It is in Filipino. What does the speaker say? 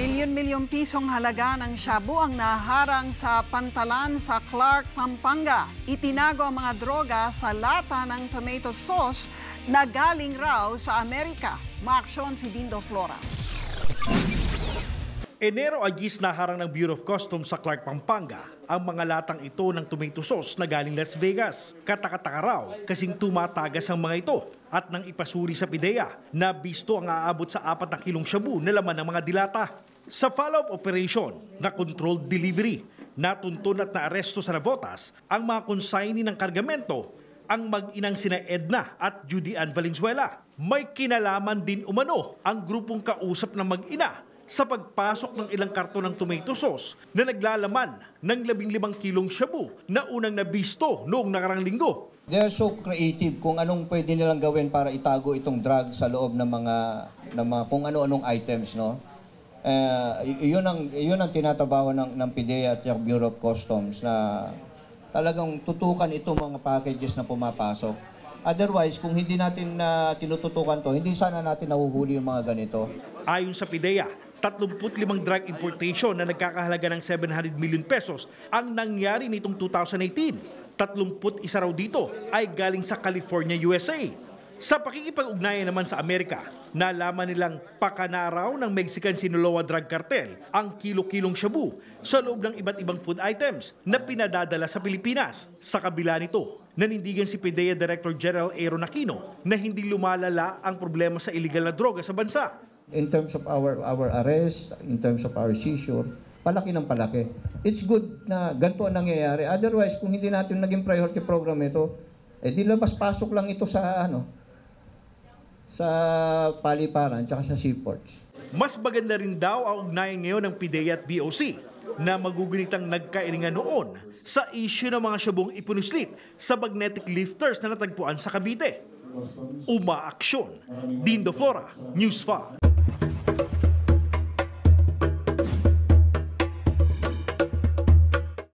Milyon-milyong pisong halaga ng shabu ang naharang sa pantalan sa Clark, Pampanga. Itinago ang mga droga sa lata ng tomato sauce na galing raw sa Amerika. Maaksyon si Dindo Flora. Enero agis naharang ng Bureau of Customs sa Clark, Pampanga ang mga latang ito ng tomato sauce na galing Las Vegas. Katakataka raw kasing tumatagas ang mga ito at nang ipasuri sa PIDEA na bisto ang aabot sa 4 na kilong shabu na laman ng mga dilata. Sa follow-up operation na controlled delivery, natuntun at naaresto sa Navotas ang mga consignee ng kargamento, ang mag-inang sina Edna at Judy Ann Valenzuela. May kinalaman din umano ang grupong kausap ng mag-ina sa pagpasok ng ilang karton ng tomato sauce na naglalaman ng 15 kilong shabu na unang nabisto noong nakarang linggo. They are so creative kung anong pwede nilang gawin para itago itong drug sa loob ng mga kung ano-anong items, no? Yun ang tinatabawan ng PIDEA at yung Bureau of Customs na talagang tutukan itong mga packages na pumapasok. Otherwise, kung hindi natin tinututukan to, hindi sana natin nahuhuli yung mga ganito. Ayon sa PIDEA, 35 drug importation na nagkakahalaga ng 700 million pesos ang nangyari nitong 2018. 31 raw dito ay galing sa California, USA. Sa pakikipag-ugnayan naman sa Amerika, nalaman nilang pakanaraw ng Mexican Sinaloa Drug Cartel ang kilo-kilong shabu sa loob ng iba't ibang food items na pinadadala sa Pilipinas. Sa kabila nito, nanindigan si PIDEA Director General Aaron Aquino na hindi lumalala ang problema sa illegal na droga sa bansa. In terms of our arrest, in terms of our seizure, palaki ng palaki. It's good na ganito ang nangyayari. Otherwise, kung hindi natin naging priority program ito, di labas-pasok lang ito sa sa paliparan at sa seaports. Mas maganda rin daw ang ugnayan ngayon ng PIDEA at BOC na magugunitang nagkairingan noon sa issue ng mga syabong ipunuslit sa magnetic lifters na natagpuan sa Cavite. Umaaksyon. Dindo Flora, News 5.